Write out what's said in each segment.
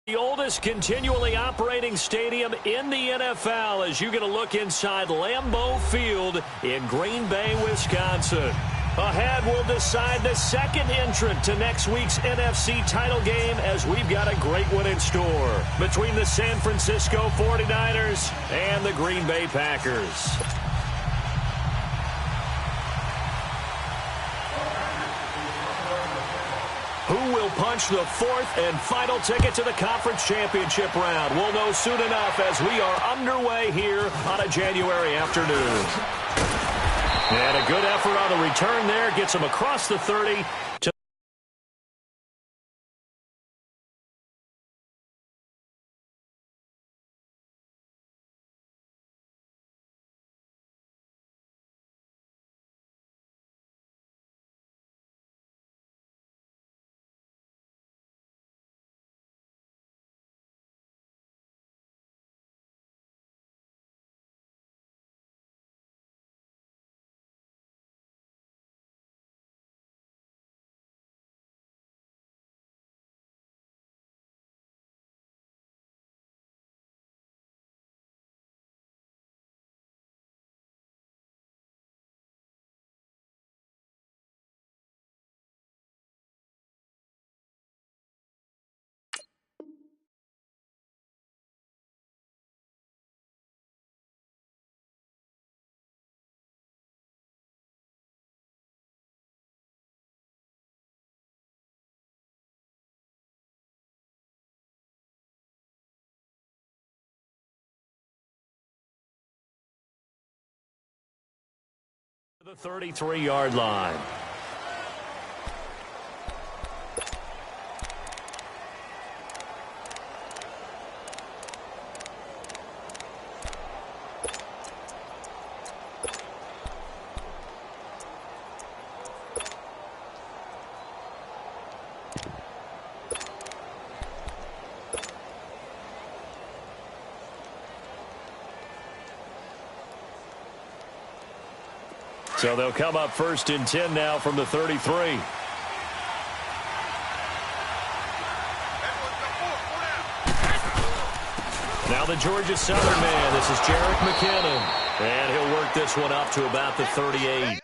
The oldest continually operating stadium in the NFL as you get a look inside Lambeau Field in Green Bay, Wisconsin. Ahead, we'll decide the second entrant to next week's NFC title game as we've got a great one in store between the San Francisco 49ers and the Green Bay Packers. Who will punch the fourth and final ticket to the conference championship round? We'll know soon enough as we are underway here on a January afternoon. And a good effort on the return there gets him across the 30 to the 33-yard line. So they'll come up 1st and 10 now from the 33. Now the Georgia Southern man. This is Jerick McKinnon. And he'll work this one up to about the 38.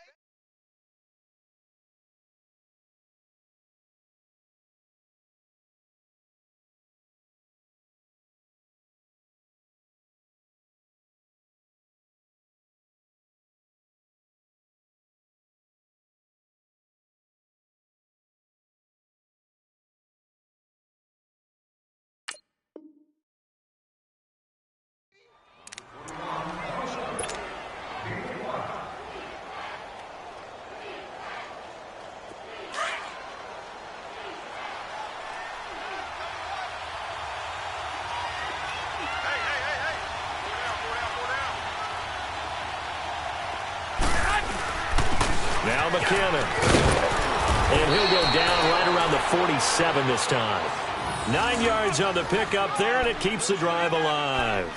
Now McKinnon. And he'll go down right around the 47 this time. 9 yards on the pickup there, and it keeps the drive alive.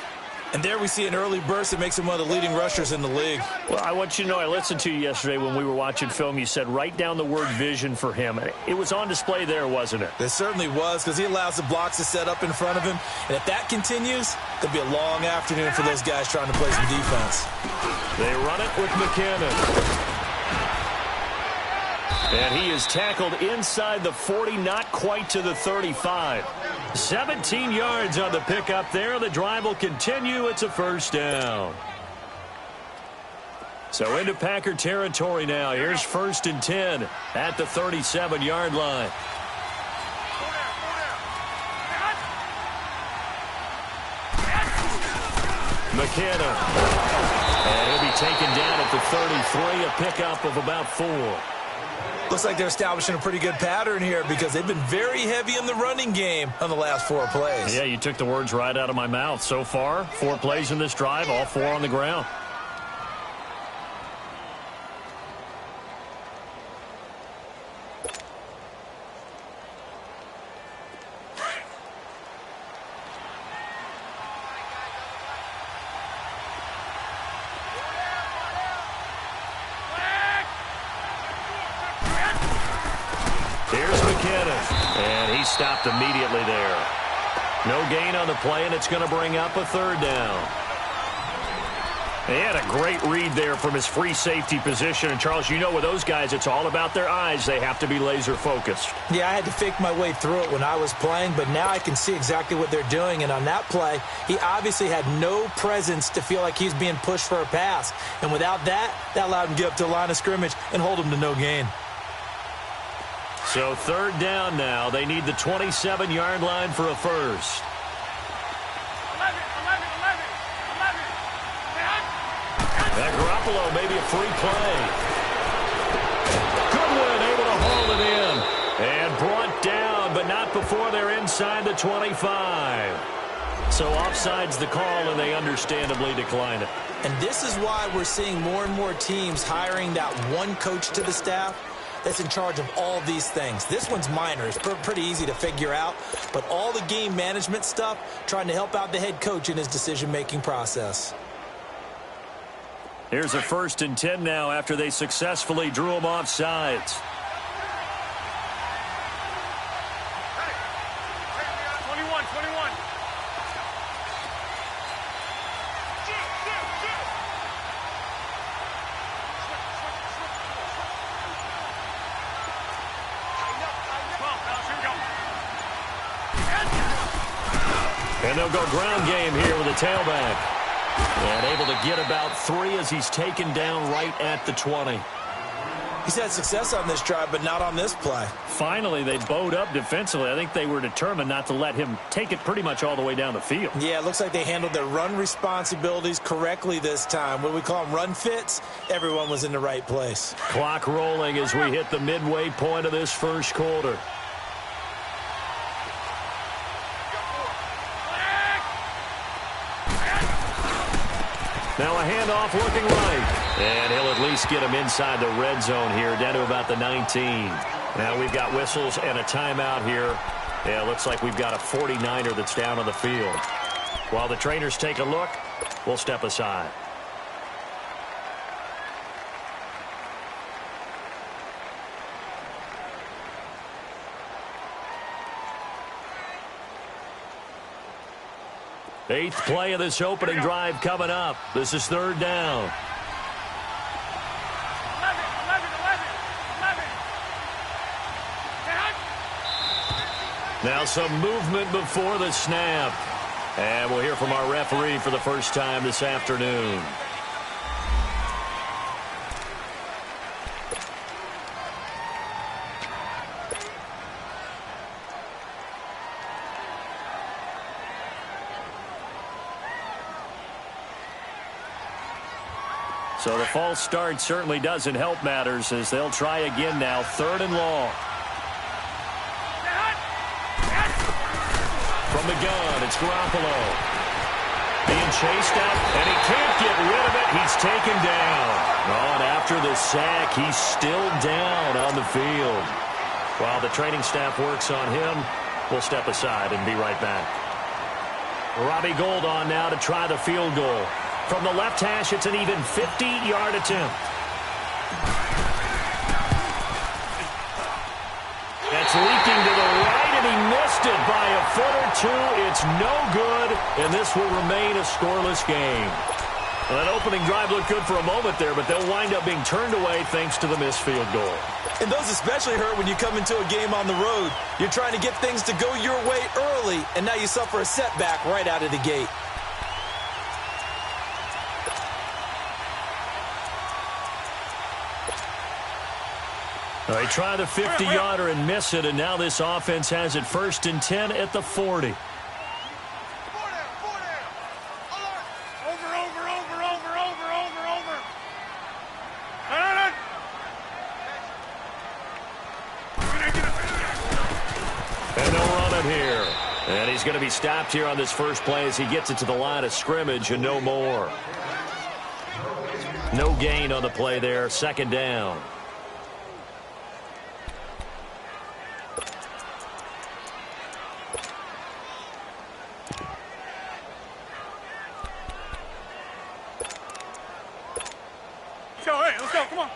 And there we see an early burst that makes him one of the leading rushers in the league. Well, I want you to know, I listened to you yesterday when we were watching film. You said write down the word vision for him. It was on display there, wasn't it? It certainly was, because he allows the blocks to set up in front of him. And if that continues, it'll be a long afternoon for those guys trying to play some defense. They run it with McKinnon. And he is tackled inside the 40, not quite to the 35. 17 yards on the pickup there. The drive will continue. It's a first down. So into Packer territory now. Here's 1st and 10 at the 37-yard line. McKinnon. And he'll be taken down at the 33, a pickup of about 4. Looks like they're establishing a pretty good pattern here because they've been very heavy in the running game on the last 4 plays. Yeah, you took the words right out of my mouth. So far, 4 plays in this drive, all 4 on the ground. Here's McKinnon, and he stopped immediately there. No gain on the play, and it's going to bring up a third down. He had a great read there from his free safety position. And, Charles, you know with those guys, it's all about their eyes. They have to be laser-focused. Yeah, I had to fake my way through it when I was playing, but now I can see exactly what they're doing. And on that play, he obviously had no presence to feel like he's being pushed for a pass. And without that, that allowed him to get up to the line of scrimmage and hold him to no gain. So third down now. They need the 27-yard line for a first. That Garoppolo, maybe a free play. Goodwin able to haul it in. And brought down, but not before they're inside the 25. So offside's the call, and they understandably decline it. And this is why we're seeing more and more teams hiring that one coach to the staff that's in charge of all these things. This one's minor. It's pretty easy to figure out. But all the game management stuff, trying to help out the head coach in his decision-making process. Here's a 1st and 10 now after they successfully drew him off sides. And they'll go ground game here with a tailback. And able to get about 3 as he's taken down right at the 20. He's had success on this drive, but not on this play. Finally, they bowed up defensively. I think they were determined not to let him take it pretty much all the way down the field. Yeah, it looks like they handled their run responsibilities correctly this time. What we call them run fits, everyone was in the right place. Clock rolling as we hit the midway point of this first quarter. Now a handoff looking right. And he'll at least get him inside the red zone here, down to about the 19. Now we've got whistles and a timeout here. Yeah, looks like we've got a 49er that's down on the field. While the trainers take a look, we'll step aside. Eighth play of this opening drive coming up. This is third down. Now some movement before the snap. And we'll hear from our referee for the first time this afternoon. So the false start certainly doesn't help matters as they'll try again now. 3rd and long. From the gun, it's Garoppolo. Being chased out, and he can't get rid of it. He's taken down. Oh, and after the sack, he's still down on the field. While the training staff works on him, we'll step aside and be right back. Robbie Gould on now to try the field goal. From the left hash, it's an even 50-yard attempt. That's leaking to the right, and he missed it by a foot or 2. It's no good, and this will remain a scoreless game. Well, that opening drive looked good for a moment there, but they'll wind up being turned away thanks to the missed field goal. And those especially hurt when you come into a game on the road. You're trying to get things to go your way early, and now you suffer a setback right out of the gate. They try the 50-yarder and miss it, and now this offense has it 1st and 10 at the 40. Over. And they'll run it here. And he's going to be stopped here on this first play as he gets it to the line of scrimmage and no more. No gain on the play there. 2nd down. Hey, let's go, come on.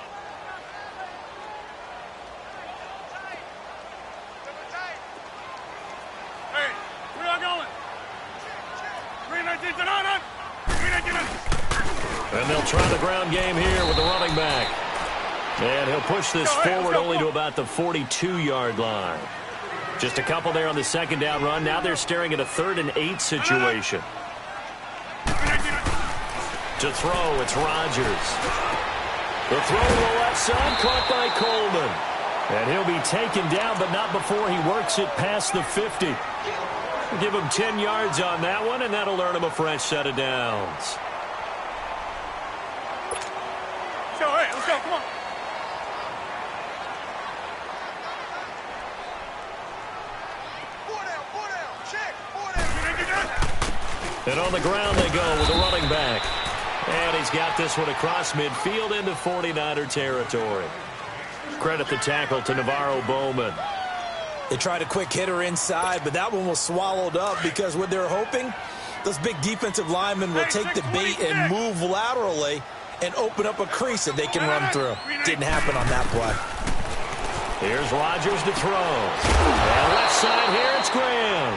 Hey, where y'all going? And they'll try the ground game here with the running back. And he'll push this forward only to about the 42-yard line. Just a couple there on the second down run. Now they're staring at a 3rd and 8 situation. To throw, it's Rodgers. The throw to the left side, caught by Coleman. And he'll be taken down, but not before he works it past the 50. Give him 10 yards on that one, and that'll earn him a fresh set of downs. Hey, let's go, come on. And on the ground they go with the running back. And he's got this one across midfield into 49er territory. Credit the tackle to Navarro Bowman. They tried a quick hitter inside, but that one was swallowed up because what they're hoping, those big defensive linemen will take the bait and move laterally and open up a crease that they can run through. Didn't happen on that play. Here's Rodgers to throw. And left side here, it's Graham.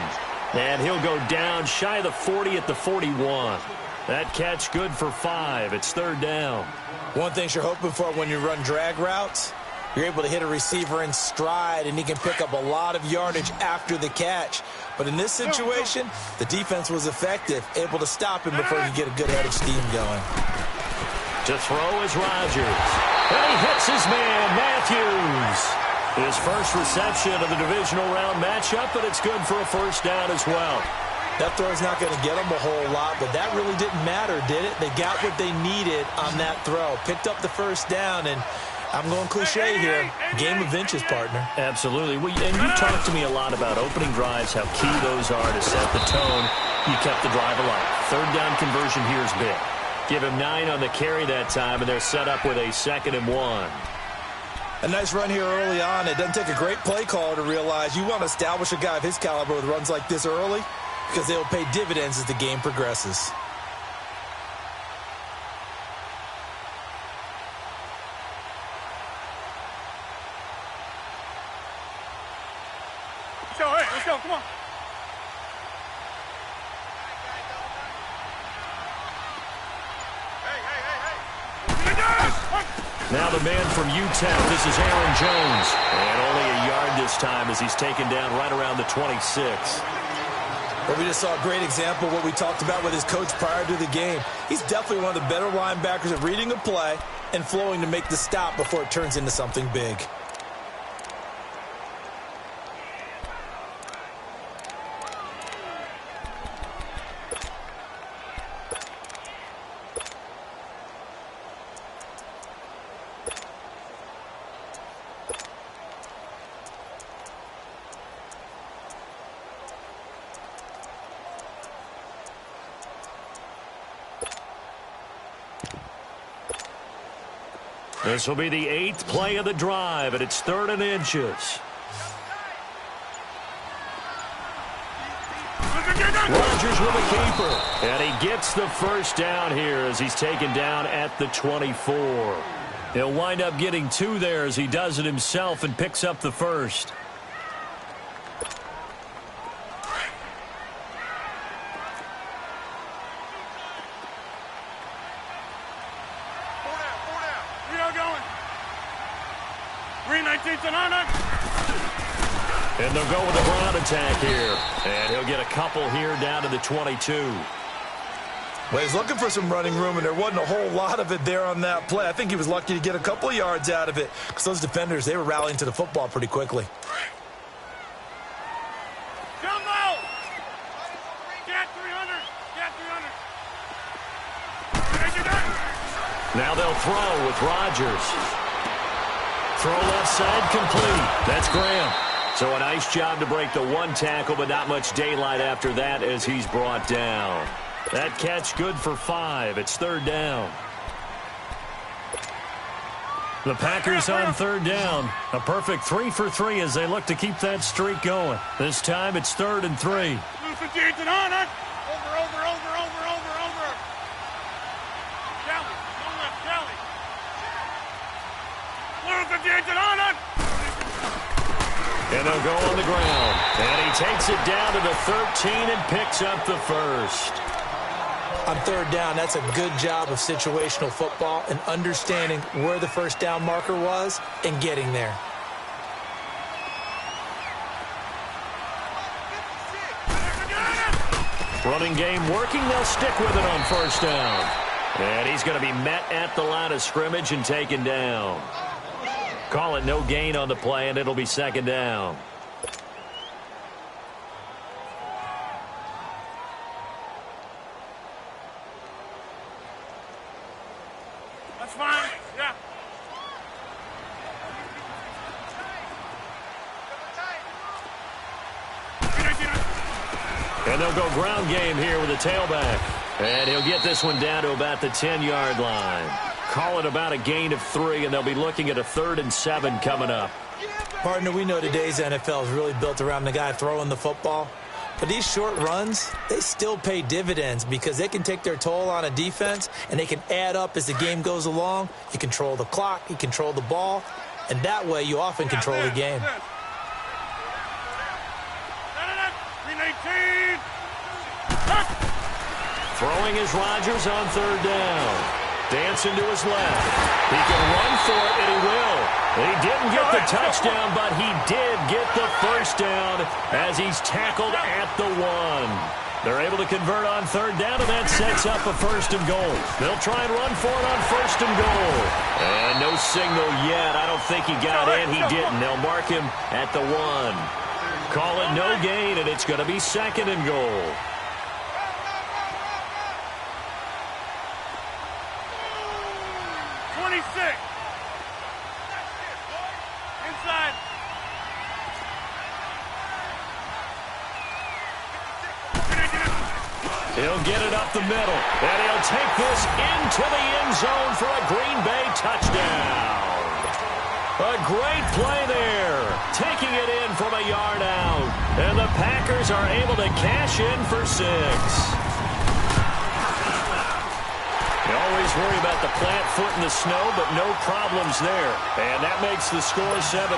And he'll go down shy of the 40 at the 41. That catch good for 5. It's 3rd down. One thing you're hoping for when you run drag routes, you're able to hit a receiver in stride, and he can pick up a lot of yardage after the catch. But in this situation, the defense was effective, able to stop him before he could get a good head of steam going. To throw is Rodgers. And he hits his man, Matthews. His first reception of the divisional round matchup, but it's good for a first down as well. That throw's not going to get them a whole lot, but that really didn't matter, did it? They got what they needed on that throw. Picked up the first down, and I'm going cliche here. Game of inches, partner. Absolutely. And you talked to me a lot about opening drives, how key those are to set the tone. You kept the drive alive. 3rd down conversion here is big. Give him 9 on the carry that time, and they're set up with a 2nd and 1. A nice run here early on. It doesn't take a great play caller to realize you want to establish a guy of his caliber with runs like this early because they'll pay dividends as the game progresses. Hey, let's go, come on. Now the man from UTEP, this is Aaron Jones. And only a yard this time as he's taken down right around the 26. Well, we just saw a great example of what we talked about with his coach prior to the game. He's definitely one of the better linebackers at reading a play and flowing to make the stop before it turns into something big. This will be the 8th play of the drive, and it's 3rd and inches. Rodgers with a keeper, and he gets the first down here as he's taken down at the 24. He'll wind up getting 2 there as he does it himself and picks up the first. And they'll go with a ground attack here. And he'll get a couple here down to the 22. Well, he's looking for some running room, and there wasn't a whole lot of it there on that play. I think he was lucky to get a couple of yards out of it because those defenders, they were rallying to the football pretty quickly. Jumbo! Get 300! Get 300! Now they'll throw with Rodgers. Throw left side complete. That's Graham. So a nice job to break the 1 tackle, but not much daylight after that as he's brought down. That catch good for 5. It's 3rd down. The Packers on 3rd down. A perfect 3 for 3 as they look to keep that streak going. This time it's 3rd and 3. Over. And they'll go on the ground. And he takes it down to the 13 and picks up the first. On third down, that's a good job of situational football and understanding where the first down marker was and getting there. Running game working. They'll stick with it on first down. And he's going to be met at the line of scrimmage and taken down. Call it no gain on the play, and it'll be second down. That's fine. Yeah. And they'll go ground game here with a tailback. And he'll get this one down to about the 10-yard line. Call it about a gain of 3, and they'll be looking at a 3rd and 7 coming up. Partner, we know today's NFL is really built around the guy throwing the football. But these short runs, they still pay dividends because they can take their toll on a defense, and they can add up as the game goes along. You control the clock, you control the ball, and that way you often control the game. 319. Throwing is Rodgers on third down. Dancing to his left. He can run for it, and he will. He didn't get the touchdown, but he did get the first down as he's tackled at the 1. They're able to convert on third down, and that sets up a 1st and goal. They'll try and run for it on 1st and goal. And no signal yet. I don't think he got in. He didn't. They'll mark him at the 1. Call it no gain, and it's going to be 2nd and goal. Inside. He'll get it up the middle, and he'll take this into the end zone for a Green Bay touchdown. A great play there, taking it in from a yard out, and the Packers are able to cash in for 6. You always worry about the plant foot in the snow, but no problems there. And that makes the score 7-0.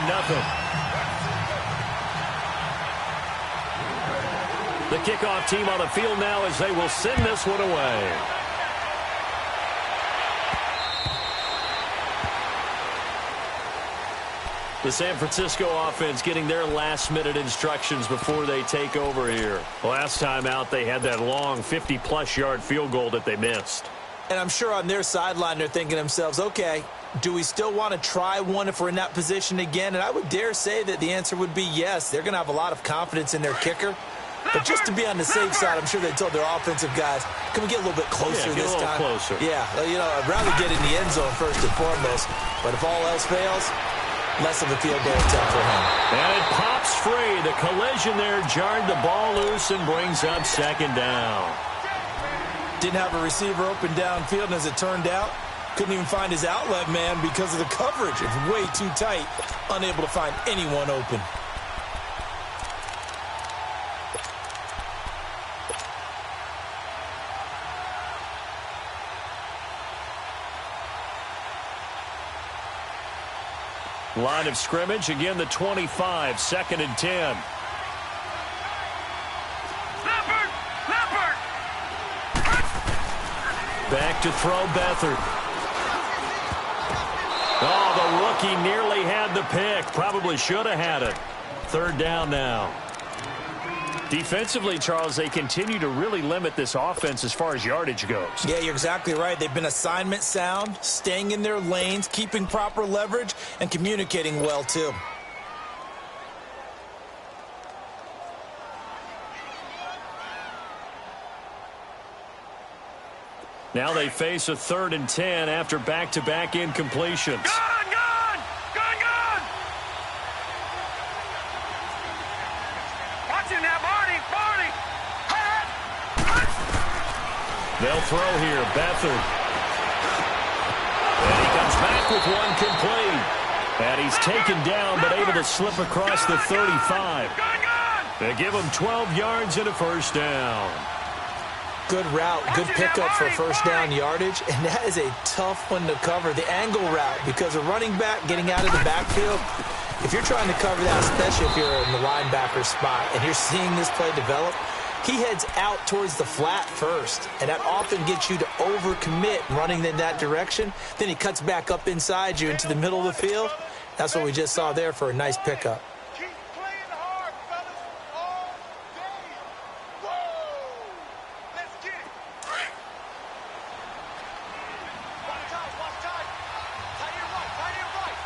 The kickoff team on the field now as they will send this one away. The San Francisco offense getting their last-minute instructions before they take over here. Last time out, they had that long 50-plus yard field goal that they missed. And I'm sure on their sideline they're thinking to themselves, okay, do we still want to try one if we're in that position again? And I would dare say that the answer would be yes. They're going to have a lot of confidence in their kicker. But just to be on the safe side, I'm sure they told their offensive guys, can we get a little bit closer this time? Closer. Yeah, you know, I'd rather get in the end zone first and foremost. But if all else fails, less of a field goal attempt for him. And it pops free. The collision there jarred the ball loose and brings up 2nd down. Didn't have a receiver open downfield, and as it turned out, couldn't even find his outlet man because of the coverage. It's way too tight, unable to find anyone open. Line of scrimmage, again the 25, 2nd and 10. Back to throw Beathard. Oh, the rookie nearly had the pick. Probably should have had it. 3rd down now. Defensively, Charles, they continue to really limit this offense as far as yardage goes. Yeah, you're exactly right. They've been assignment sound, staying in their lanes, keeping proper leverage, and communicating well, too. Now they face a 3rd and 10 after back-to-back incompletions. Gone! Watching that, Barney! They'll throw here, Beathard. And he comes back with one complete. And he's taken down but able to slip across the 35. They give him 12 yards and a 1st down. Good route, good pickup for 1st down yardage, and that is a tough one to cover, the angle route, because a running back getting out of the backfield, if you're trying to cover that, especially if you're in the linebacker spot and you're seeing this play develop, He heads out towards the flat first, and that often gets you to overcommit running in that direction. Then he cuts back up inside you into the middle of the field. That's what we just saw there for a nice pickup. Keep playing hard, fellas, all day. Whoa! Let's get it. Watch time, watch time. Tight end right, tight end right.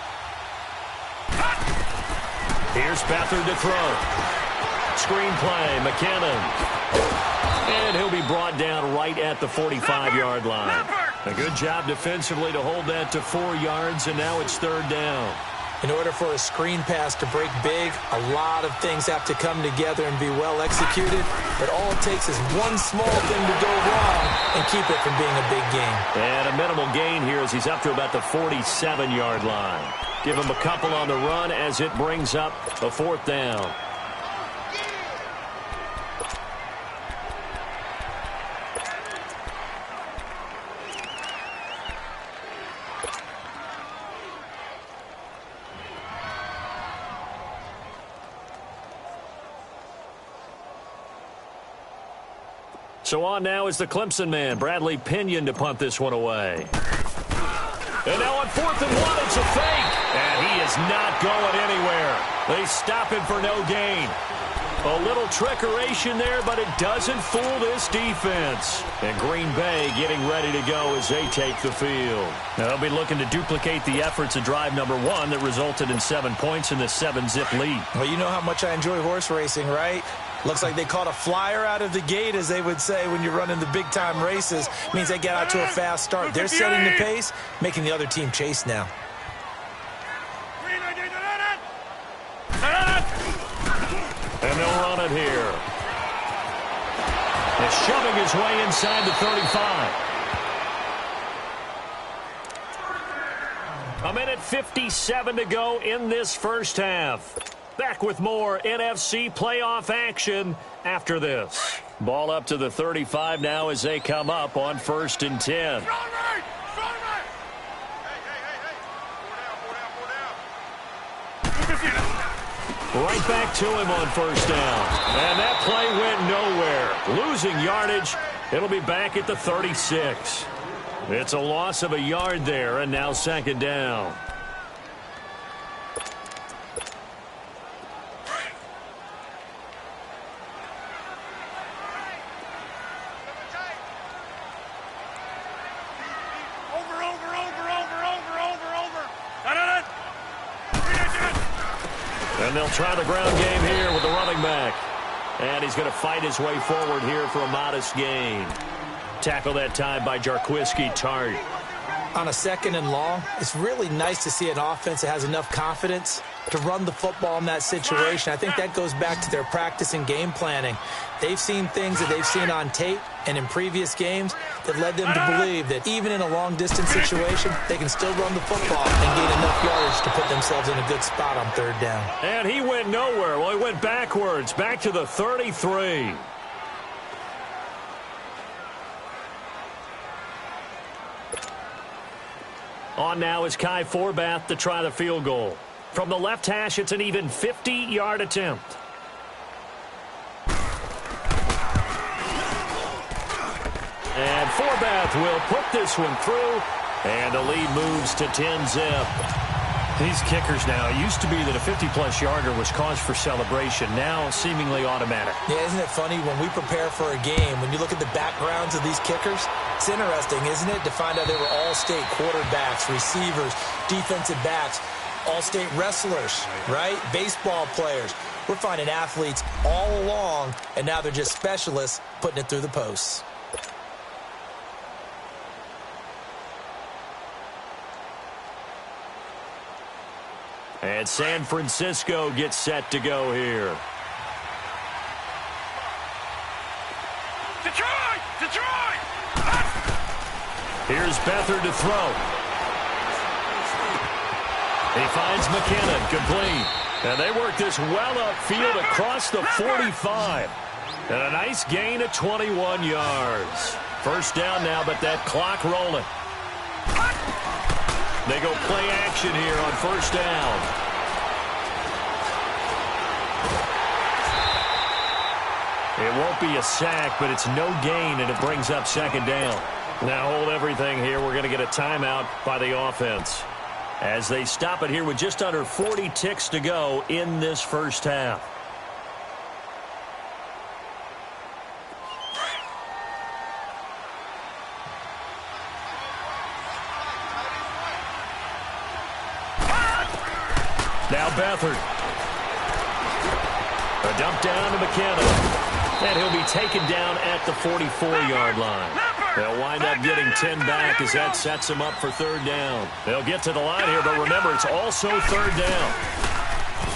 Here's Beathard to throw. Screen play, McKinnon. And he'll be brought down right at the 45-yard line. A good job defensively to hold that to 4 yards, and now it's third down. In order for a screen pass to break big, a lot of things have to come together and be well executed. But all it takes is one small thing to go wrong and keep it from being a big gain. And a minimal gain here as he's up to about the 47-yard line. Give him a couple on the run as it brings up a fourth down. So on now is the Clemson man, Bradley Pinion, to punt this one away. And now on 4th and 1, it's a fake. And he is not going anywhere. They stop him for no gain. A little trickeration there, but it doesn't fool this defense. And Green Bay getting ready to go as they take the field. Now they'll be looking to duplicate the efforts of drive number 1 that resulted in 7 points in the 7-zip lead. Well, you know how much I enjoy horse racing, right? Looks like they caught a flyer out of the gate, as they would say when you're running the big-time races. Means they get out to a fast start. They're setting the pace, making the other team chase now. And they'll run it here. And shoving his way inside the 35. A minute 57 to go in this first half. Back with more NFC playoff action after this. Ball up to the 35 now as they come up on 1st and 10. Right back to him on 1st down. And that play went nowhere. Losing yardage. It'll be back at the 36. It's a loss of a yard there, and now 2nd down. And they'll try the ground game here with the running back. And he's going to fight his way forward here for a modest gain. Tackle that time by Jarquiski Tart. On a 2nd and long, it's really nice to see an offense that has enough confidence to run the football in that situation. I think that goes back to their practice and game planning. They've seen things that they've seen on tape and in previous games that led them to believe that even in a long-distance situation, they can still run the football and gain enough yardage to put themselves in a good spot on 3rd down. And he went nowhere. Well, he went backwards, back to the 33. On now is Kai Forbath to try the field goal. From the left hash, it's an even 50-yard attempt. And Forbath will put this one through, and the lead moves to 10-zip. These kickers now, it used to be that a 50-plus yarder was cause for celebration, now seemingly automatic. Yeah, isn't it funny when we prepare for a game, when you look at the backgrounds of these kickers, it's interesting, isn't it, to find out they were all-state quarterbacks, receivers, defensive backs, all-state wrestlers, right? Baseball players. We're finding athletes all along, and now they're just specialists putting it through the posts. And San Francisco gets set to go here. Detroit! Detroit! Here's Beathard to throw. He finds McKinnon, complete. And they work this well upfield across the 45. And a nice gain of 21 yards. 1st down now, but that clock rolling. They go play action here on 1st down. It won't be a sack, but it's no gain, and it brings up second down. Now hold everything here. We're going to get a timeout by the offense as they stop it here with just under 40 ticks to go in this first half. Now Beathard. A dump down to McKenna. And he'll be taken down at the 44-yard line. They'll wind up getting 10 back as that sets them up for third down. They'll get to the line here, but remember, it's also third down.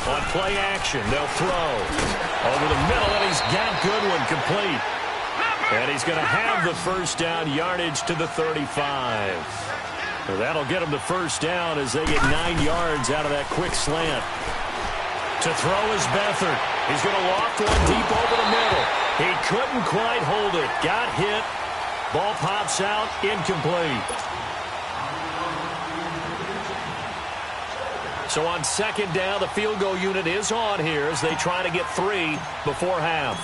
On play action, they'll throw. Over the middle, and he's got Goodwin complete. And he's going to have the first down yardage to the 35. So that'll get him the first down as they get 9 yards out of that quick slant. To throw is Beathard. He's going to loft one deep over the middle. He couldn't quite hold it. Got hit. Ball pops out. Incomplete. So on second down, the field goal unit is on here as they try to get 3 before half.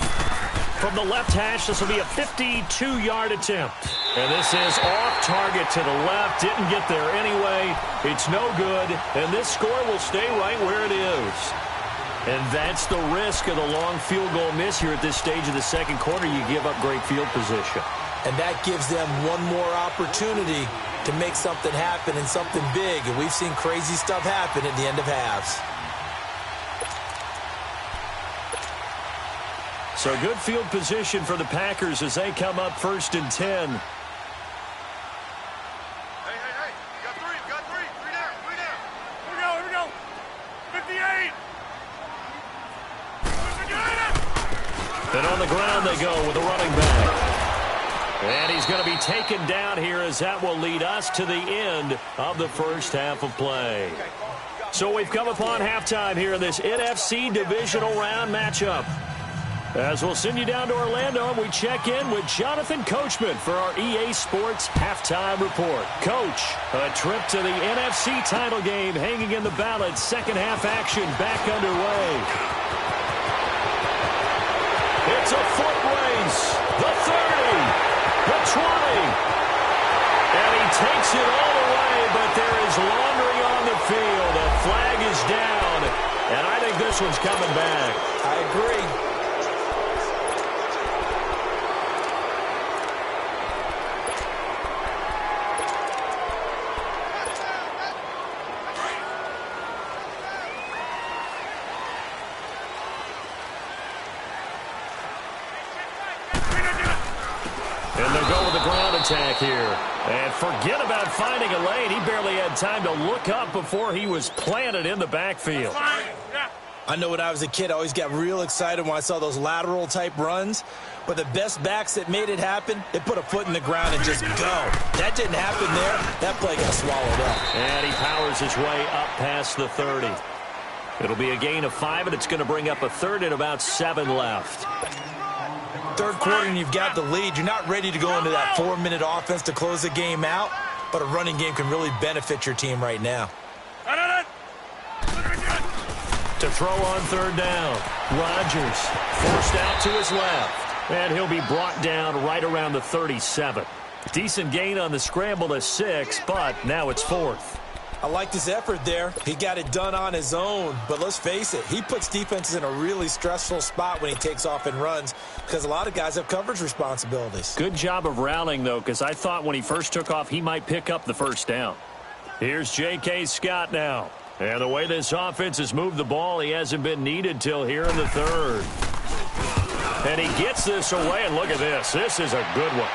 From the left hash, this will be a 52-yard attempt. And this is off target to the left. Didn't get there anyway. It's no good. And this score will stay right where it is. And that's the risk of the long field goal miss here at this stage of the second quarter. You give up great field position. And that gives them one more opportunity to make something happen and something big. And we've seen crazy stuff happen at the end of halves. So good field position for the Packers as they come up 1st and 10. Hey, you got 3, you got 3. 3 down, 3 down. Here we go. 58. And on the ground they go with a running back. And he's going to be taken down here as that will lead us to the end of the first half of play. So we've come upon halftime here in this NFC divisional round matchup. As we'll send you down to Orlando, and we check in with Jonathan Coachman for our EA Sports Halftime Report. Coach, a trip to the NFC title game hanging in the balance. Second half action back underway. It's a foot race. The 30, the 20. And he takes it all the way, but there is laundering on the field. A flag is down, and I think this one's coming back. I agree. Attack here. And forget about finding a lane. He barely had time to look up before he was planted in the backfield. I know when I was a kid, I always got real excited when I saw those lateral type runs. But the best backs that made it happen, they put a foot in the ground and just go. That didn't happen there. That play got swallowed up. And he powers his way up past the 30. It'll be a gain of 5, and it's going to bring up a third and about 7 left. Third quarter and you've got the lead. You're not ready to go into that 4-minute offense to close the game out, but a running game can really benefit your team right now. To throw on third down, Rodgers forced out to his left, and he'll be brought down right around the 37. Decent gain on the scramble to 6, but now it's 4th. I liked his effort there. He got it done on his own, but let's face it, he puts defenses in a really stressful spot when he takes off and runs because a lot of guys have coverage responsibilities. Good job of rallying, though, because I thought when he first took off, he might pick up the first down. Here's J.K. Scott now. And the way this offense has moved the ball, he hasn't been needed till here in the third. And he gets this away, and look at this. This is a good one.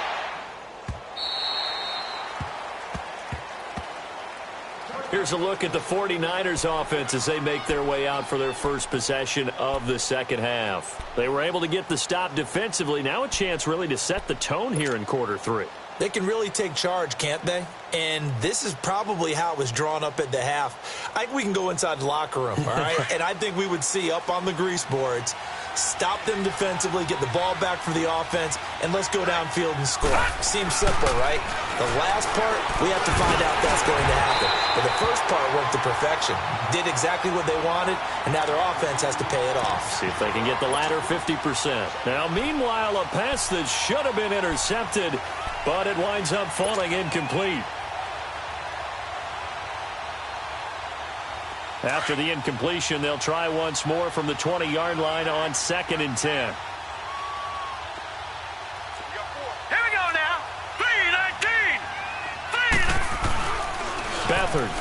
Here's a look at the 49ers offense as they make their way out for their first possession of the second half. They were able to get the stop defensively. Now a chance really to set the tone here in quarter 3. They can really take charge, can't they? And this is probably how it was drawn up at the half. I think we can go inside the locker room, all right? And I think we would see up on the grease boards Stop them defensively, get the ball back for the offense, and let's go downfield and score. Seems simple, right? The last part, we have to find out that's going to happen. But the first part worked to perfection. Did exactly what they wanted, and now their offense has to pay it off. See if they can get the latter 50%. Now, meanwhile, a pass that should have been intercepted, but it winds up falling incomplete. After the incompletion, they'll try once more from the 20-yard line on 2nd and 10. Here we go now. 3-19. Beathard.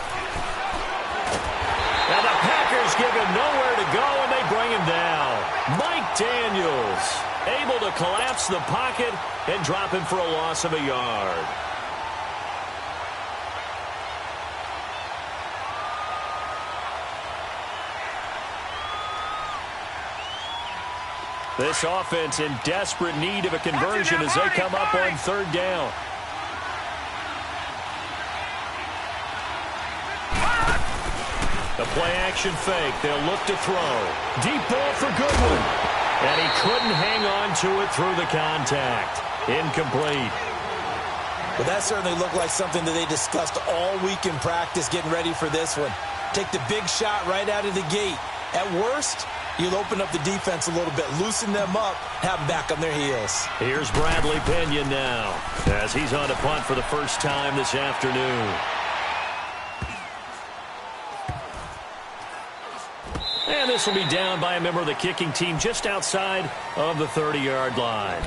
And the Packers give him nowhere to go, and they bring him down. Mike Daniels able to collapse the pocket and drop him for a loss of a yard. This offense in desperate need of a conversion as they come up on 3rd down. The play-action fake. They'll look to throw. Deep ball for Goodwin. And he couldn't hang on to it through the contact. Incomplete. Well, that certainly looked like something that they discussed all week in practice getting ready for this one. Take the big shot right out of the gate. At worst, you'll open up the defense a little bit, loosen them up, have them back on their heels. Here's Bradley Pinion now as he's on a punt for the first time this afternoon. And this will be down by a member of the kicking team just outside of the 30-yard line.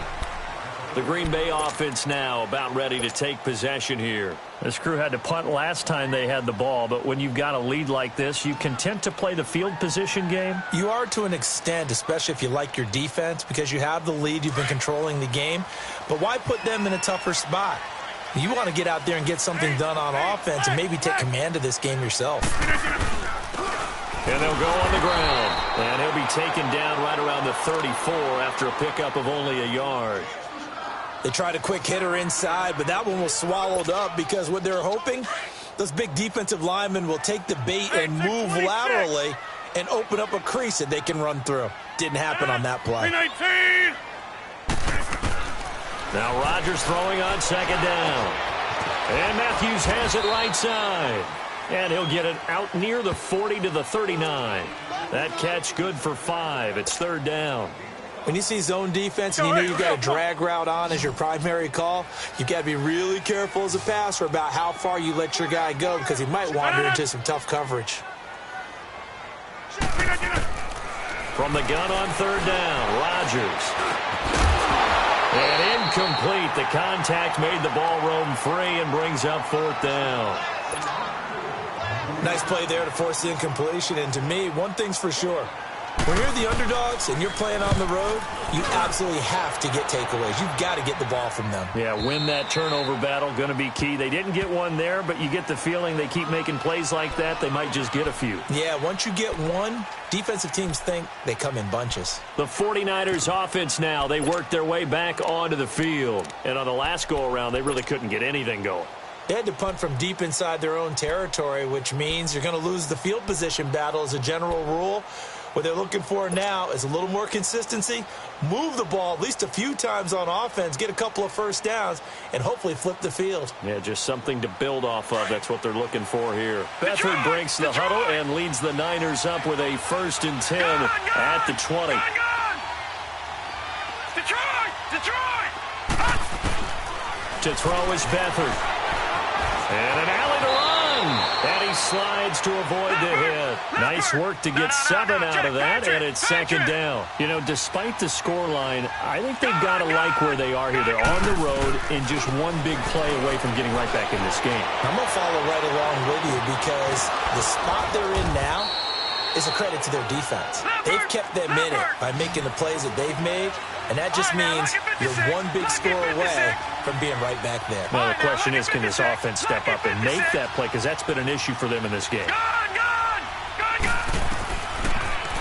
The Green Bay offense now about ready to take possession here. This crew had to punt last time they had the ball, but when you've got a lead like this, you content to play the field position game? You are to an extent, especially if you like your defense, because you have the lead, you've been controlling the game. But why put them in a tougher spot? You want to get out there and get something done on offense and maybe take command of this game yourself. And they'll go on the ground. And he'll be taken down right around the 34 after a pickup of only a yard. They tried a quick hitter inside, but that one was swallowed up because what they're hoping, those big defensive linemen will take the bait and move laterally and open up a crease that they can run through. Didn't happen on that play. Now Rodgers throwing on 2nd down. And Matthews has it right side. And he'll get it out near the 40 to the 39. That catch good for 5. It's 3rd down. When you see zone defense and you know you've got a drag route on as your primary call, you've got to be really careful as a passer about how far you let your guy go because he might wander into some tough coverage. From the gun on 3rd down, Rodgers. And incomplete. The contact made the ball roam free and brings up 4th down. Nice play there to force the incompletion. And to me, one thing's for sure. When you're the underdogs and you're playing on the road, you absolutely have to get takeaways. You've got to get the ball from them. Yeah, win that turnover battle, going to be key. They didn't get one there, but you get the feeling they keep making plays like that, they might just get a few. Yeah, once you get one, defensive teams think they come in bunches. The 49ers offense now, they worked their way back onto the field. And on the last go-around, they really couldn't get anything going. They had to punt from deep inside their own territory, which means you're going to lose the field position battle as a general rule. What they're looking for now is a little more consistency, move the ball at least a few times on offense, get a couple of first downs, and hopefully flip the field. Yeah, just something to build off of. That's what they're looking for here. Beathard breaks the huddle and leads the Niners up with a 1st and 10 at the 20. To throw is Beathard. And an alley to run. And he slides to avoid the hit. Nice work to get 7 out of that, and it's 2nd down. You know, despite the scoreline, I think they've got to like where they are here. They're on the road and just one big play away from getting right back in this game. I'm going to follow right along with you because the spot they're in now is a credit to their defense. They've kept them in it by making the plays that they've made, and that just means you're one big score away from being right back there. Well, the question is, can this offense step up and make that play? Because that's been an issue for them in this game.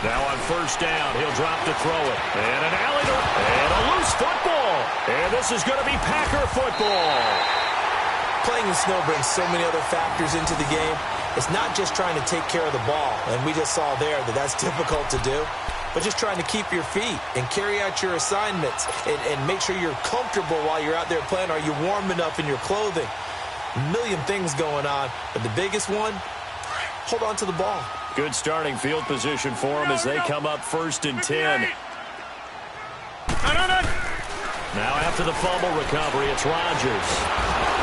Now on 1st down, he'll drop to throw it. And an alley to... And a loose football. And this is going to be Packer football. Playing in snow brings so many other factors into the game. It's not just trying to take care of the ball. And we just saw there that that's difficult to do. but just trying to keep your feet and carry out your assignments and make sure you're comfortable while you're out there playing. Are you warm enough in your clothing? A million things going on, but the biggest one, hold on to the ball. Good starting field position for them as they come up 1st and 10. Now after the fumble recovery, it's Rodgers.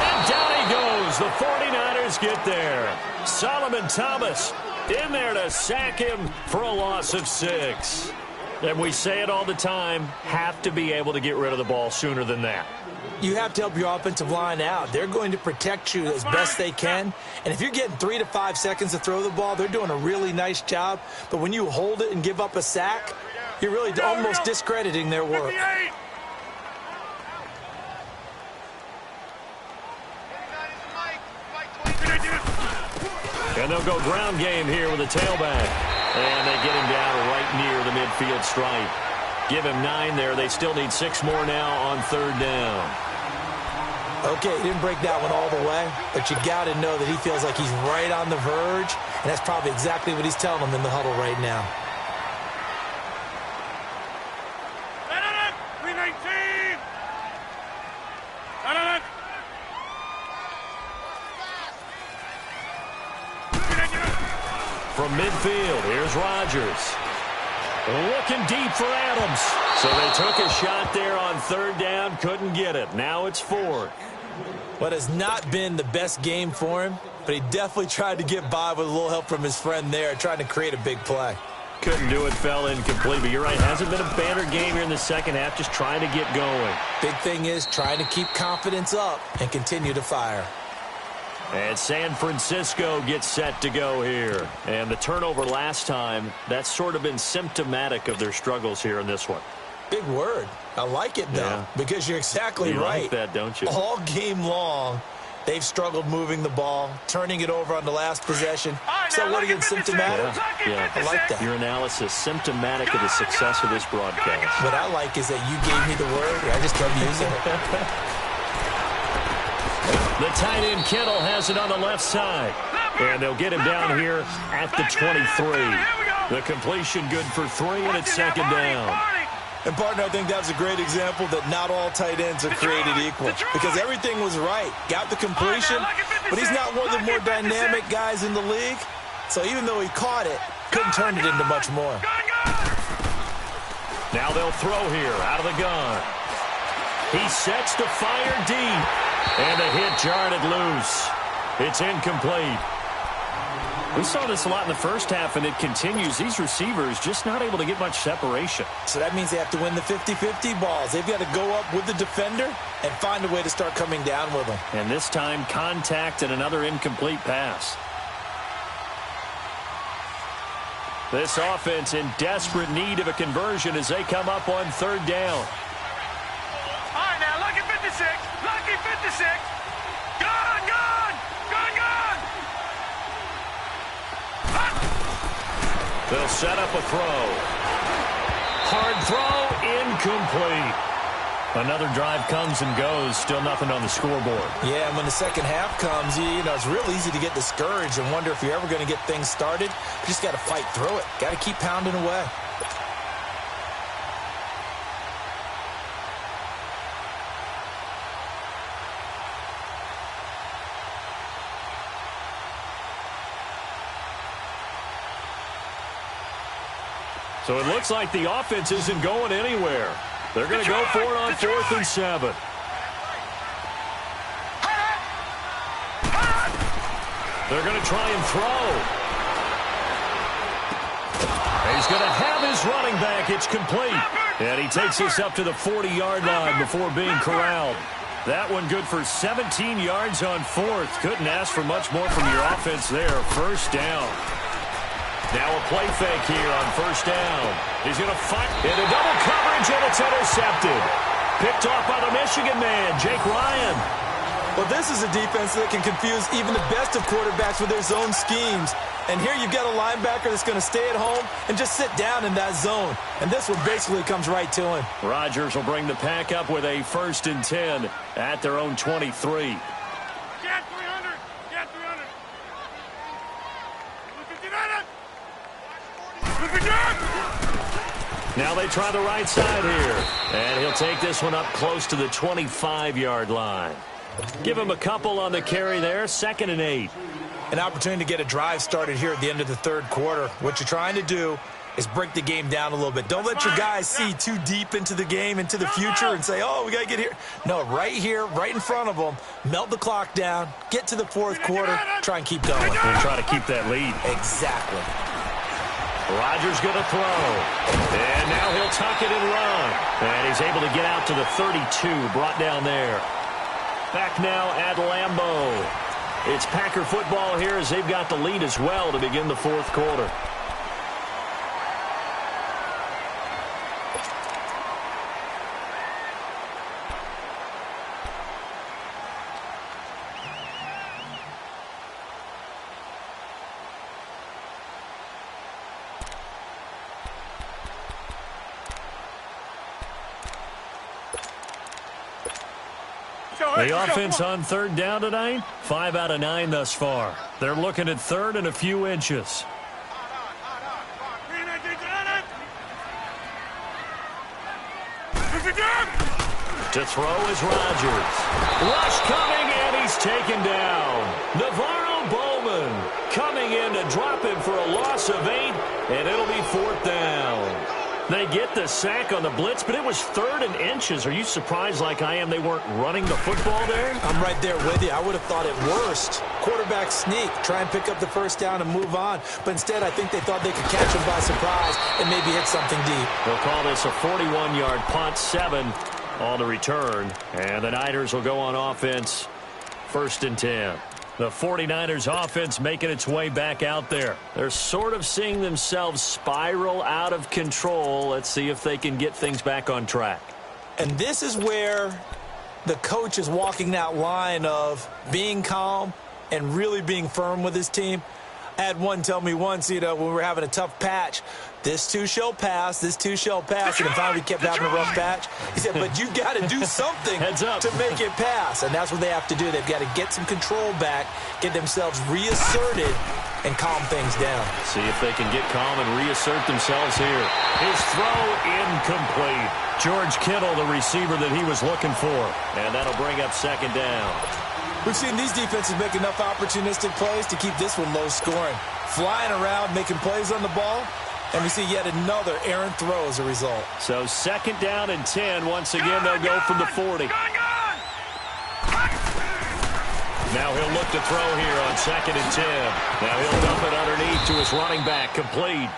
And down he goes. The 49ers get there. Solomon Thomas in there to sack him for a loss of 6. And we say it all the time, have to be able to get rid of the ball sooner than that. You have to help your offensive line out. They're going to protect you as best they can. And if you're getting 3 to 5 seconds to throw the ball, they're doing a really nice job. But when you hold it and give up a sack, you're really almost discrediting their work. And they'll go ground game here with a tailback. And they get him down right near the midfield stripe. Give him 9 there. They still need 6 more now on 3rd down. Okay, he didn't break that one all the way, but you got to know that he feels like he's right on the verge, and that's probably exactly what he's telling them in the huddle right now. From midfield, here's Rodgers. Looking deep for Adams. So they took a shot there on 3rd down, couldn't get it. Now it's 4th. What has not been the best game for him, but he definitely tried to get by with a little help from his friend there, trying to create a big play. Couldn't do it, fell incomplete, but you're right. Hasn't been a banner game here in the second half, just trying to get going. Big thing is trying to keep confidence up and continue to fire. And San Francisco gets set to go here. And the turnover last time, that's sort of been symptomatic of their struggles here in this one. Big word. I like it, though, because you're exactly right. You like that, don't you? All game long, they've struggled moving the ball, turning it over on the last possession. So what again, symptomatic? Yeah. I like that. Your analysis, symptomatic of the success of this broadcast. What I like is that you gave me the word. I just kept using it. The tight end Kittle has it on the left side. And they'll get him down here at the 23. The completion good for 3, and it's 2nd down. And, partner, I think that's a great example that not all tight ends are created equal. Because everything was right. Got the completion, but he's not one of the more dynamic guys in the league. So even though he caught it, couldn't turn it into much more. Now they'll throw here out of the gun. He sets to fire deep. And the hit jarred it loose. It's incomplete. We saw this a lot in the first half, and it continues. These receivers just not able to get much separation. So that means they have to win the 50-50 balls. They've got to go up with the defender and find a way to start coming down with them. And this time, contact and another incomplete pass. This offense in desperate need of a conversion as they come up on 3rd down. All right, now, lucky 56. Lucky 56. Gone, gone. Gone, gone. They'll set up a throw. Hard throw, incomplete. Another drive comes and goes, still nothing on the scoreboard. Yeah, and when the second half comes, you know, it's real easy to get discouraged and wonder if you're ever going to get things started. You just got to fight through it. Got to keep pounding away. So it looks like the offense isn't going anywhere. They're going to go for it on 4th and 7. They're going to try and throw. He's going to have his running back. It's complete. And he takes us up to the 40-yard line before being corralled. That one good for 17 yards on 4th. Couldn't ask for much more from your offense there. 1st down. Now a play fake here on 1st down. He's going to fight into double coverage, and it's intercepted. Picked off by the Michigan man, Jake Ryan. Well, this is a defense that can confuse even the best of quarterbacks with their zone schemes. And here you've got a linebacker that's going to stay at home and just sit down in that zone. And this one basically comes right to him. Rodgers will bring the pack up with a 1st and 10 at their own 23. Get 300. Get 300. Look at that. Now they try the right side here. And he'll take this one up close to the 25-yard line. Give him a couple on the carry there. 2nd and 8. An opportunity to get a drive started here at the end of the third quarter. What you're trying to do is break the game down a little bit. Don't let your guys see too deep into the game, into the future, and say, oh, we got to get here. No, right here, right in front of them, melt the clock down, get to the fourth quarter, try and keep going. And try to keep that lead. Exactly. Rodgers going to throw. And now he'll tuck it and run. And he's able to get out to the 32, brought down there. Back now at Lambeau. It's Packer football here as they've got the lead as well to begin the fourth quarter. The offense on 3rd down tonight, 5 out of 9 thus far. They're looking at 3rd and a few inches. To throw is Rodgers. Rush coming, and he's taken down. Navarro Bowman coming in to drop him for a loss of 8, and it'll be 4th down. They get the sack on the blitz, but it was 3rd and inches. Are you surprised like I am they weren't running the football there? I'm right there with you. I would have thought it worst. Quarterback sneak, try and pick up the first down and move on. But instead, I think they thought they could catch him by surprise and maybe hit something deep. They'll call this a 41-yard punt, 7 on the return. And the Niners will go on offense, 1st and 10. The 49ers offense making its way back out there. They're sort of seeing themselves spiral out of control. Let's see if they can get things back on track. And this is where the coach is walking that line of being calm and really being firm with his team. I had one tell me once, when we were having a tough patch, this too shall pass, this too shall pass, and then finally we kept having a rough patch. He said, but you got to do something to make it pass, and that's what they have to do. They've got to get some control back, get themselves reasserted, and calm things down. See if they can get calm and reassert themselves here. His throw incomplete. George Kittle, the receiver that he was looking for, and that'll bring up 2nd down. We've seen these defenses make enough opportunistic plays to keep this one low scoring. Flying around, making plays on the ball, and we see yet another errant throw as a result. So 2nd down and 10. Once again, they'll go from the 40. Now he'll look to throw here on 2nd and 10. Now he'll dump it underneath to his running back, complete.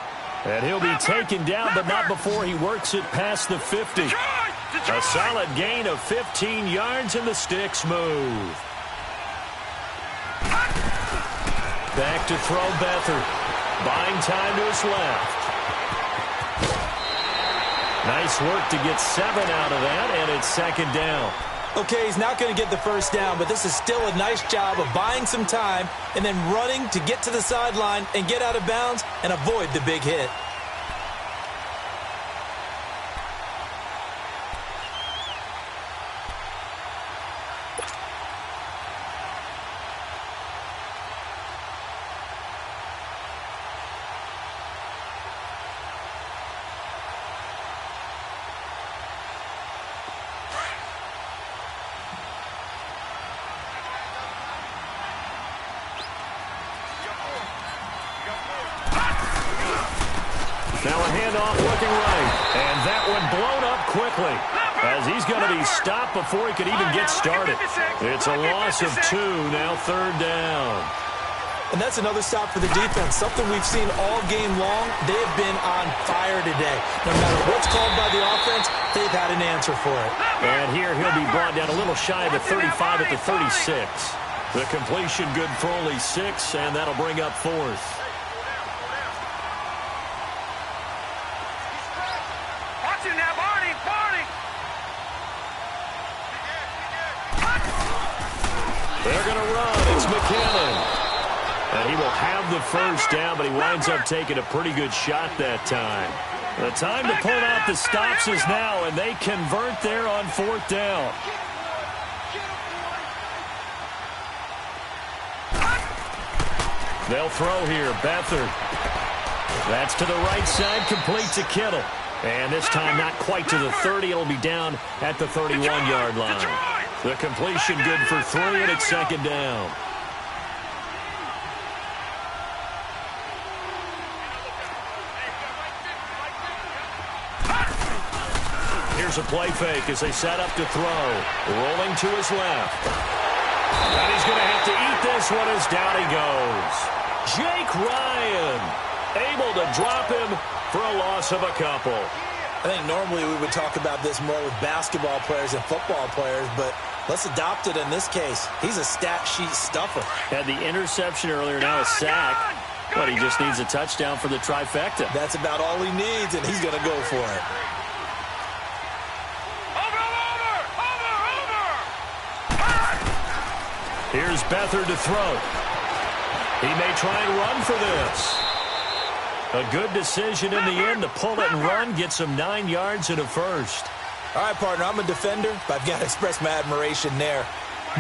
And he'll be taken down, but not before he works it past the 50. A solid gain of 15 yards, and the sticks move. Back to throw Beathard. Buying time to his left. Nice work to get 7 out of that, and it's 2nd down. Okay, he's not going to get the first down, but this is still a nice job of buying some time and then running to get to the sideline and get out of bounds and avoid the big hit. Now a handoff looking right. And that one blown up quickly as he's going to be stopped before he could even get started. It's a loss of 2, now 3rd down. And that's another stop for the defense, something we've seen all game long. They have been on fire today. No matter what's called by the offense, they've had an answer for it. And here he'll be brought down a little shy of the 35 at the 36. The completion good for only 6, and that'll bring up 4th. They're going to run. It's McKinnon. And he will have the first down, but he winds up taking a pretty good shot that time. The time to pull out the stops is now, and they convert there on 4th down. They'll throw here. Beathard. That's to the right side, complete to Kittle. And this time not quite to the 30. It'll be down at the 31-yard line. The completion good for 3, and it's second down. Here's a play fake as they set up to throw. Rolling to his left. And he's going to have to eat this one as down he goes. Jake Ryan able to drop him for a loss of a couple. I think normally we would talk about this more with basketball players and football players, but let's adopt it in this case. He's a stat sheet stuffer. Had the interception earlier, now a sack. But he just needs a touchdown for the trifecta. That's about all he needs, and he's going to go for it. Here's Beathard to throw. He may try and run for this. A good decision in the end to pull it and run, get some 9 yards and a first. All right, partner, I'm a defender, but I've got to express my admiration there.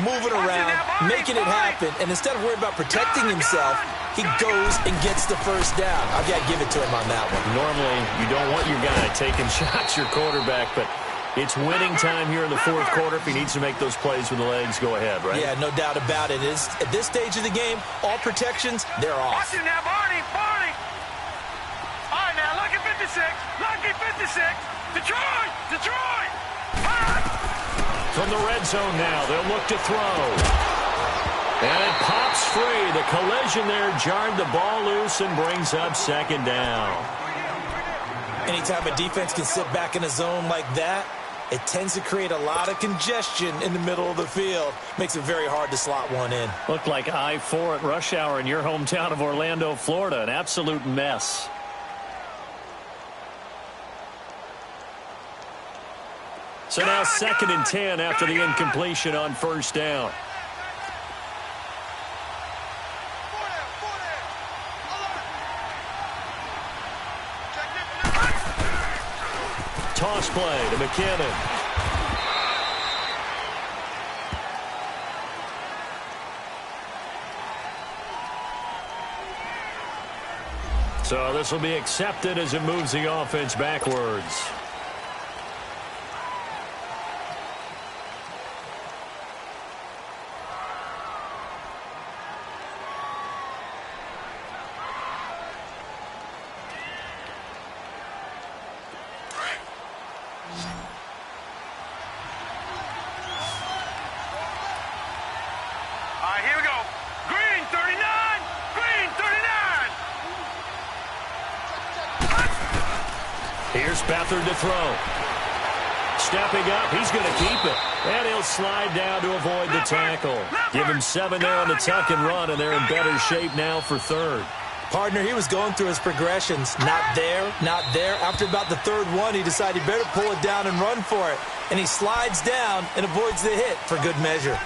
Moving around, making it happen, and instead of worrying about protecting himself, he goes and gets the first down. I've got to give it to him on that one. Normally, you don't want your guy taking shots, your quarterback, but it's winning time here in the fourth quarter. If he needs to make those plays with the legs, go ahead, right? Yeah, no doubt about it. At this stage of the game, all protections, they're off. Watch him now, Barney. All right, now, lucky 56. Lucky 56. Detroit. From the red zone now, they'll look to throw. And it pops free. The collision there jarred the ball loose and brings up second down. Anytime a defense can sit back in a zone like that, it tends to create a lot of congestion in the middle of the field. Makes it very hard to slot one in. Looked like I-4 at rush hour in your hometown of Orlando, Florida. An absolute mess. So now 2nd and 10 after the incompletion on first down. Toss play to McKinnon. So this will be accepted as it moves the offense backwards. Here we go. Green 39. Green 39. Here's Beathard to throw. Stepping up, he's going to keep it. And he'll slide down to avoid the tackle. Give him 7 there on the tuck and run, and they're in better shape now for 3rd. Partner, he was going through his progressions. Not there, not there. After about the 3rd one, he decided he better pull it down and run for it. And he slides down and avoids the hit for good measure.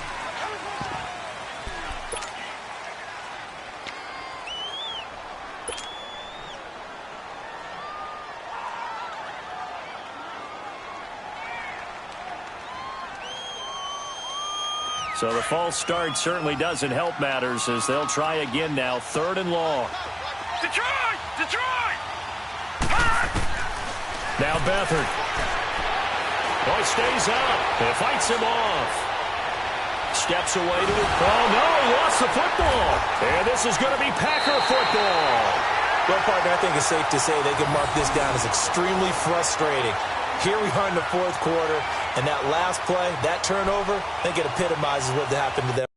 So the false start certainly doesn't help matters as they'll try again now. 3rd and long. Detroit! Now Beathard. Oh, he stays up and fights him off. Steps away to it. Oh, no, he lost the football. And this is going to be Packer football. Well, partner, I think it's safe to say they can mark this down as extremely frustrating. Here we are in the 4th quarter, and that last play, that turnover, I think it epitomizes what happened to them.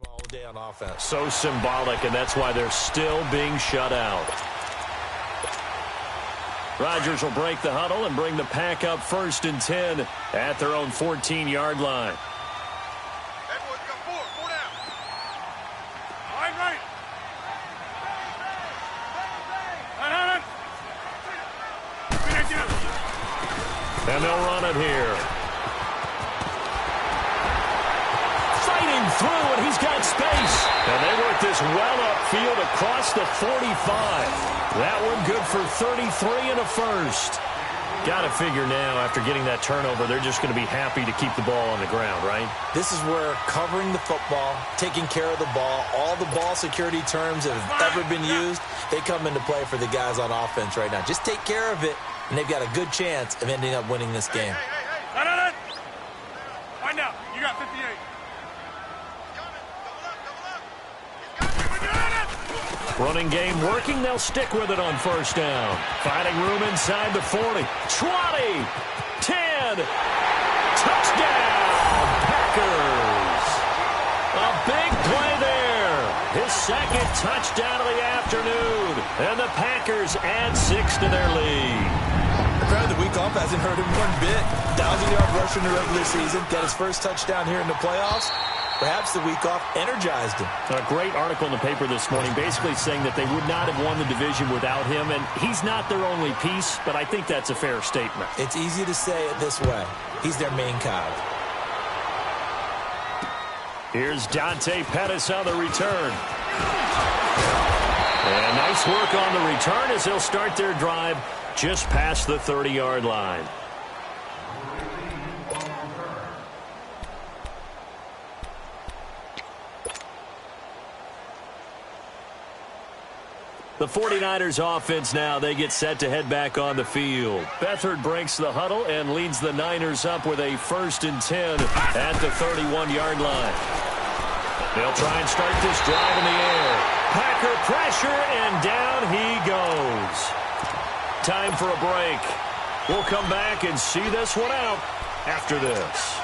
All day on offense. So symbolic, and that's why they're still being shut out. Rodgers will break the huddle and bring the Pack up 1st and 10 at their own 14-yard line. And they'll run it here. Fighting through, and he's got space. And they work this well upfield across the 45. That one good for 33 and a first. Got to figure now, after getting that turnover, they're just going to be happy to keep the ball on the ground, right? This is where covering the football, taking care of the ball, all the ball security terms that have ever been used, they come into play for the guys on offense right now. Just take care of it, and they've got a good chance of ending up winning this game. Hey. Find out. You got 58. Running game working. They'll stick with it on first down. Finding room inside the 40. 20. 10. Touchdown, Packers. A big play there. His second touchdown of the afternoon. And the Packers add 6 to their lead. The week off hasn't hurt him one bit. 1,000-yard rush in the regular season. Got his first touchdown here in the playoffs. Perhaps the week off energized him. A great article in the paper this morning basically saying that they would not have won the division without him, and he's not their only piece, but I think that's a fair statement. It's easy to say it this way. He's their main cog. Here's Dante Pettis on the return. And nice work on the return as they'll start their drive just past the 30-yard line. The 49ers offense now, they get set to head back on the field. Beathard breaks the huddle and leads the Niners up with a 1st and 10 at the 31-yard line. They'll try and start this drive in the air. Packer pressure, and down he goes. Time for a break. We'll come back and see this one out after this.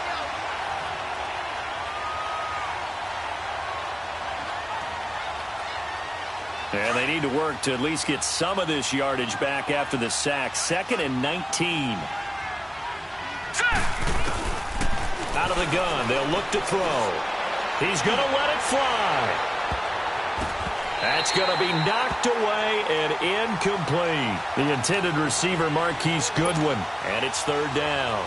And they need to work to at least get some of this yardage back after the sack. 2nd and 19. Out of the gun. They'll look to throw. He's going to let it fly. That's going to be knocked away and incomplete. The intended receiver, Marquise Goodwin. And it's 3rd down.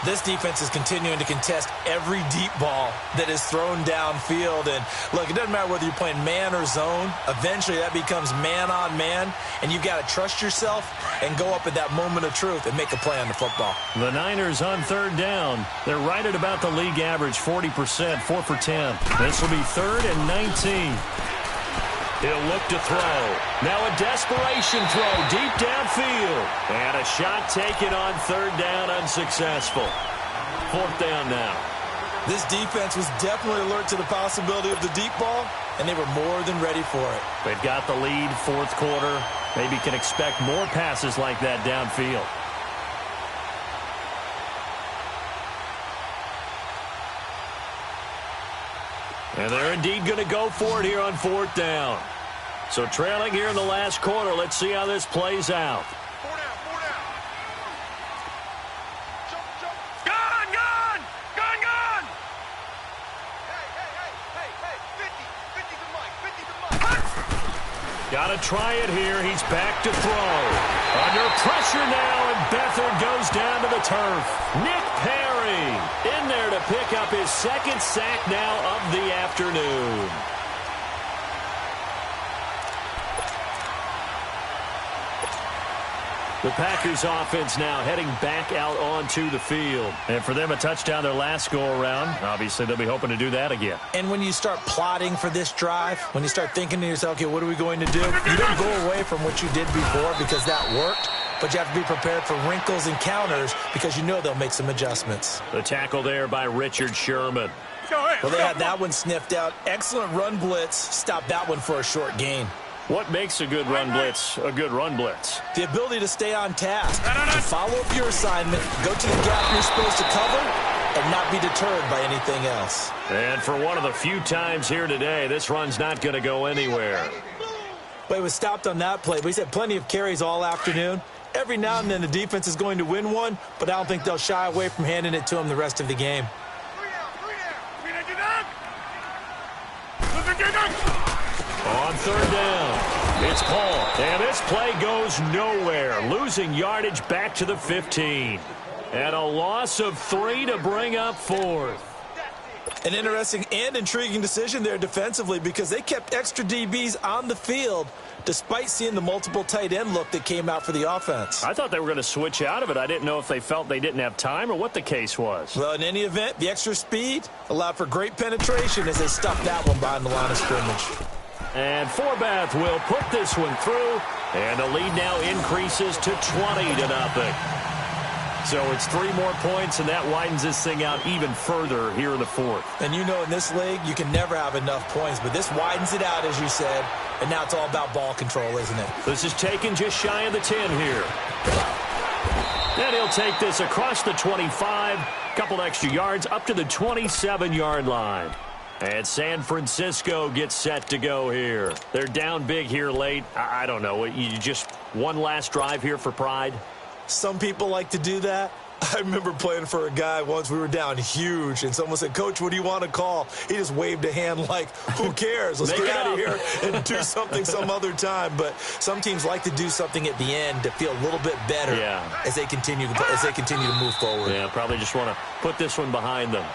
This defense is continuing to contest every deep ball that is thrown downfield. And, look, it doesn't matter whether you're playing man or zone. Eventually, that becomes man-on-man, and you've got to trust yourself and go up at that moment of truth and make a play on the football. The Niners on 3rd down. They're right at about the league average, 40%, 4 for 10. This will be 3rd and 19. He'll look to throw. Now a desperation throw deep downfield. And a shot taken on 3rd down, unsuccessful. 4th down now. This defense was definitely alert to the possibility of the deep ball, and they were more than ready for it. They've got the lead, 4th quarter. Maybe can expect more passes like that downfield. And they're indeed going to go for it here on 4th down. So trailing here in the last quarter. Let's see how this plays out. 4 down. Jump. Gun. Hey. 50 to Mike. Got to try it here. He's back to throw. Under pressure now, and Beathard goes down to the turf. Nick Perry in there to pick up his 2nd sack now of the afternoon. The Packers offense now heading back out onto the field. And for them, a touchdown their last go-around. Obviously, they'll be hoping to do that again. And when you start plotting for this drive, when you start thinking to yourself, okay, what are we going to do? You don't go away from what you did before because that worked, but you have to be prepared for wrinkles and counters because you know they'll make some adjustments. The tackle there by Richard Sherman. Well, they had that one sniffed out. Excellent run blitz. Stopped that one for a short gain. What makes a good run blitz a good run blitz? The ability to stay on task, to follow up your assignment, go to the gap you're supposed to cover, and not be deterred by anything else. And for one of the few times here today, this run's not going to go anywhere. But he was stopped on that play. But he's had plenty of carries all afternoon. Every now and then the defense is going to win one, but I don't think they'll shy away from handing it to him the rest of the game. 3 down. On 3rd down, it's Paul. And this play goes nowhere. Losing yardage back to the 15. And a loss of 3 to bring up 4th. An interesting and intriguing decision there defensively because they kept extra DBs on the field despite seeing the multiple tight end look that came out for the offense. I thought they were going to switch out of it. I didn't know if they felt they didn't have time or what the case was. Well, in any event, the extra speed allowed for great penetration as they stuffed that one behind the line of scrimmage. And Forbath will put this one through, and the lead now increases to 20-0. So it's 3 more points, and that widens this thing out even further here in the fourth. And you know in this league, you can never have enough points, but this widens it out, as you said, and now it's all about ball control, isn't it? This is taken just shy of the 10 here. And he'll take this across the 25, couple extra yards up to the 27-yard line. And San Francisco gets set to go here. They're down big here late. I don't know. You just one last drive here for pride? Some people like to do that. I remember playing for a guy once. We were down huge, and someone said, "Coach, what do you want to call?" He just waved a hand like, who cares? Let's get out of here and do something some other time. But some teams like to do something at the end to feel a little bit better as they continue to move forward. Yeah, probably just want to put this one behind them.